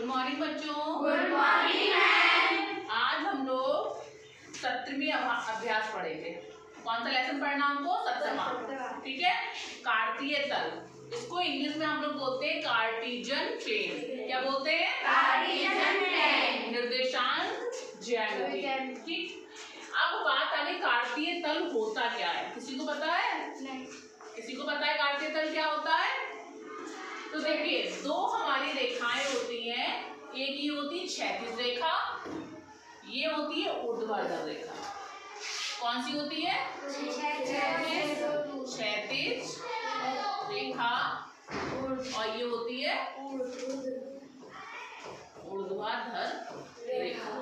Good morning बच्चों। Good morning ma'am. आज हम लोग 17वीं अभ्यास पढ़ेंगे। कौन सा लेसन पढ़ना हमको? 17वां। ठीक है। कार्तीय तल, इसको इंग्लिश में हम लोग बोलते हैं कार्टेशियन प्लेन। क्या बोलते हैं? Cartesian plane. निर्देशांक ज्यामिति। ठीक। अब बात आ गई कार्तीय तल होता क्या है? किसी को पता है? नहीं। किसी को पता है कार्तीय तल क्या होता है? तो देखिए, दो हमारी रेखाएं होती हैं। एक ये होती है क्षैतिज रेखा, ये होती है ऊर्ध्वाधर रेखा। कौन सी होती है? क्षैतिज रेखा, और ये होती है ऊर्ध्वाधर रेखा।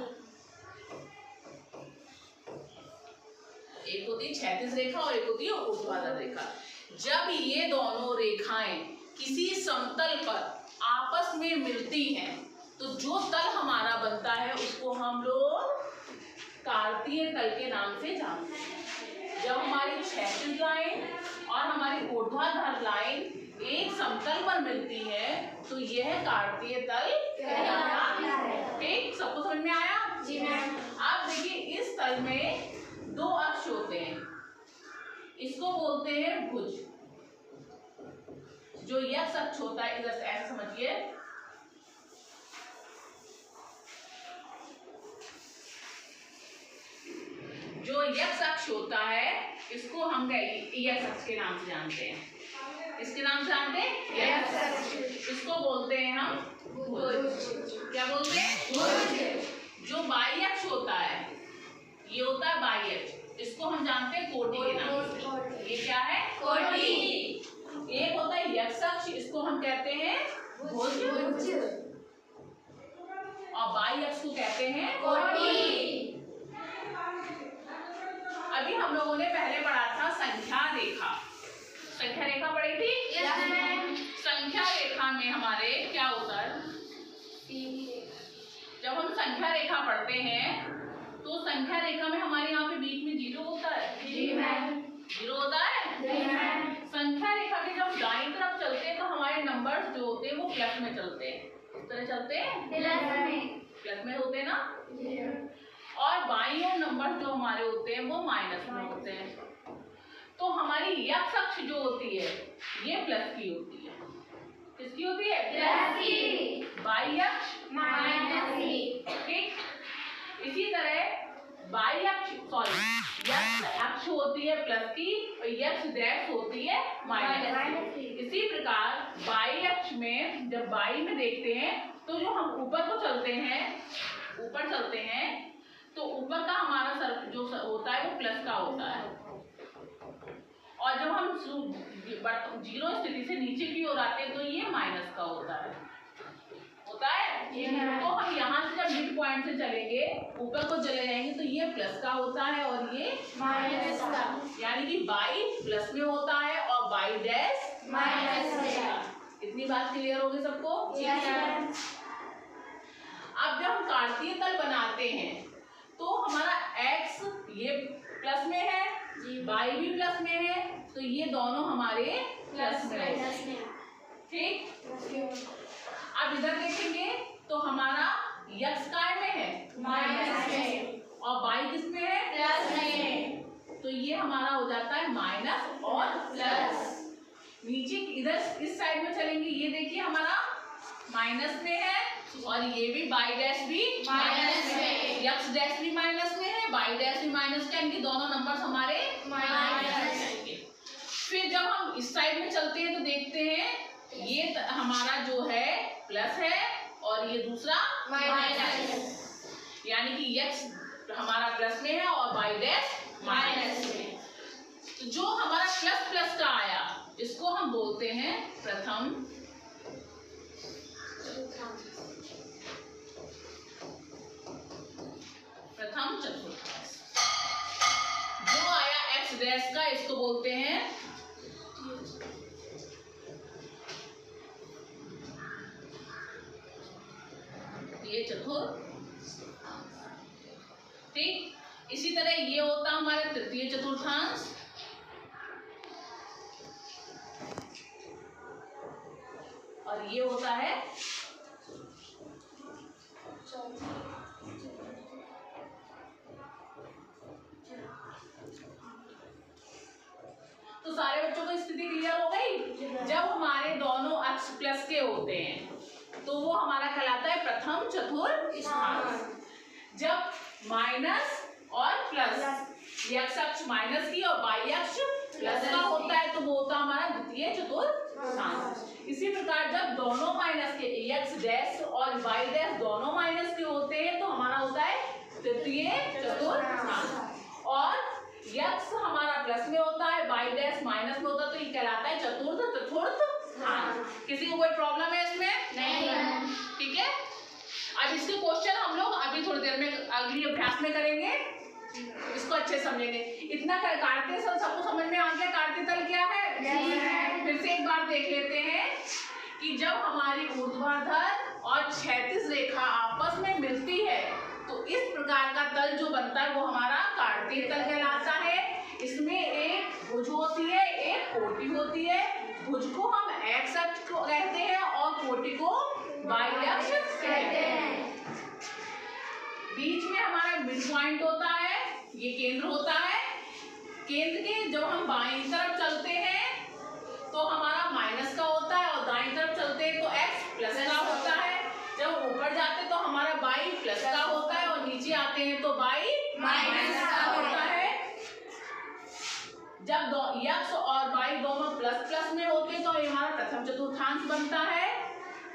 एक होती है क्षैतिज रेखा और एक होती है ऊर्ध्वाधर रेखा। जब ये दोनों रेखाएं किसी समतल पर आपस में मिलती हैं तो जो तल हमारा बनता है उसको हम लोग कार्तीय तल के नाम से जानते हैं। जब हमारी क्षैतिज लाइन और हमारी ऊर्ध्वाधर लाइन एक समतल पर मिलती है तो यह कार्तीय तल कहलाता है। ठीक, सबको समझ में आया? जी मैम। अब देखिए, इस तल में दो अक्ष होते हैं, इसको बोलते हैं भुज। जो यक्ष अक्ष होता है, इधर से ऐसे समझिए, जो यक्ष अक्ष होता है इसको हम यक्ष अक्ष के नाम से जानते हैं। इसके नाम से जानते हैं यक्ष अक्ष। इसको बोलते हैं हम भुज। क्या बोलते हैं? भुज। जो बाह्य अक्ष होता है, ये होता है बाह्य अक्ष, इसको हम जानते हैं कोटि के नाम से। ये क्या है? कोटि। एक होता है यक्ष अक्ष, इसको हम कहते हैं भुज, और बाह्य अक्ष को कहते हैं कोटि। अभी हम लोगों ने पहले पढ़ा था संख्या रेखा। संख्या रेखा पढ़ी थी? Yes ma'am. संख्या रेखा में हमारे क्या होता है? जब हम संख्या रेखा पढ़ते हैं तो संख्या रेखा में हमारे यहाँ पे बीच में जीरो होता है। जी मैम। जीरो होता है? जी मैम। संख्या रेखा के जब दाईं तरफ चलते हैं तो हमारे नंबर्स जो होते हैं वो प्लस में चलते हैं। किस तरह चलते हैं? प्लस में होते हैं ना। और बाईं ओर नंबर जो हमारे होते हैं वो माइनस में होते हैं। तो हमारी यक्ष अक्ष जो होती है ये प्लस की होती है। किसकी होती है? प्लस की। बाह्य अक्ष माइनस की। ठीक। इसी तरह बाह्य अक्ष यक्ष अक्ष होती है प्लस की और यक्ष डैश होती है माइनस की। इसी प्रकार बाह्य अक्ष में जब बाई में देखते हैं तो जो हम ऊपर को चलते हैं तो ऊपर का हमारा सर्कल जो होता है वो प्लस का होता है, और जब हम जीरो स्थिति से नीचे की ओर आते हैं तो ये माइनस का होता है। तो हम यहाँ से जब मिड पॉइंट से चलेंगे ऊपर को चले जाएंगे तो ये प्लस का होता है और ये माइनस का। यानी कि बाई प्लस में होता है और बाई डैश माइनस में। इतनी बात क्लियर होगी सबको? Yes ma'am. अब जब हम कार्तीय तल बनाते हैं तो हमारा x ये प्लस में है, y भी प्लस में है, तो ये दोनों हमारे प्लस में है। ठीक। अब इधर देखेंगे तो हमारा x काय में है? माइनस में। और y किस में है? प्लस में। तो ये हमारा हो जाता है माइनस और प्लस। नीचे इधर इस साइड में चलेंगे, ये देखिए हमारा माइनस में है और ये भी बाई डैश भी माइनस में। यक्स डैश भी माइनस में है, बाई डैश भी माइनस में, इनके दोनों नंबर्स हमारे माइनस में। फिर जब हम इस साइड में चलते हैं तो देखते हैं ये हमारा जो है प्लस है और ये दूसरा माइनस, यानी कि यक्स हमारा प्लस में है और बाई डैश माइनस में। तो जो हमारा प्लस प्लस का आया इसको हम बोलते हैं प्रथम चतुर्थांश। जो आया एक्स डैश का इसको बोलते हैं ये चतुर्थांश। ठीक। इसी तरह ये होता हमारा तृतीय चतुर्थांश, और ये होता है तो स्थिति क्लियर हो गई। जब हमारे दोनों अक्ष प्लस के होते हैं तो वो हमारा कहलाता है प्रथम चतुर्थांश। जब माइनस और प्लस, एक्स अक्ष माइनस की और वाई अक्ष प्लस का होता है तो वो होता है हमारा द्वितीय चतुर्थांश। इसी प्रकार जब दोनों माइनस के, एक्स डैश और वाई डैश दोनों माइनस के होते हैं तो हमारा होता है तृतीय चतुर्थांश। और एक्स हमारा प्लस में होता है, वाई डैश माइनस में होता है तो ये कहलाता है चतुर्थांश। किसी को कोई प्रॉब्लम है इसमें? नहीं। ठीक है। अब इसके क्वेश्चन हम लोग अभी थोड़ी देर में अगली अभ्यास में करेंगे, इसको अच्छे समझेंगे। इतना काटते सबको समझ में आ गया काटते तल क्या है? फिर से एक बार देख लेते हैं कि जब हमारी ऊर्ध्वाधर और क्षैतिज रेखा आपस में मिलती है तो इस प्रकार का तल जो बनता है वो हमारा कार्तीय तल कहलाता है। इसमें एक भुज होती है, एक कोटि होती है। भुज को हम एक्स अक्ष को कहते हैं और कोटि को वाई अक्ष कहते हैं। बीच में हमारा मिड पॉइंट होता है, ये केंद्र होता है। केंद्र के जब हम बाईं तरफ चलते हैं तो हमारा माइनस का होता है और दाईं तरफ चलते हैं तो x प्लस का होता है। जब ऊपर जाते तो हमारा y प्लस का होता है और नीचे आते हैं तो y माइनस का होता है। जब x और y दोनों प्लस प्लस में होते हैं तो ये हमारा प्रथम चतुर्थांश बनता है।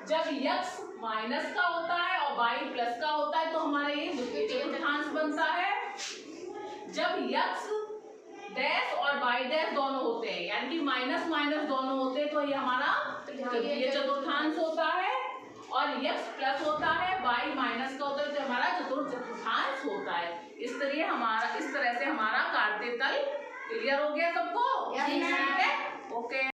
जब x माइनस का होता है और y प्लस का होता है तो हमारा ये द्वितीय चतुर्थांश बनता है। जब x डैश और y डैश दोनों होते हैं यानी कि माइनस माइनस दोनों होते हैं तो ये हमारा तृतीय चतुर्थांश होता है। और x प्लस होता है, y माइनस का होता है तो हमारा चतुर्थ चतुर्थांश होता है। इस तरह से हमारा कार्तीय तल क्लियर हो गया सबको? Yes, ma'am. ठीक है, ओके।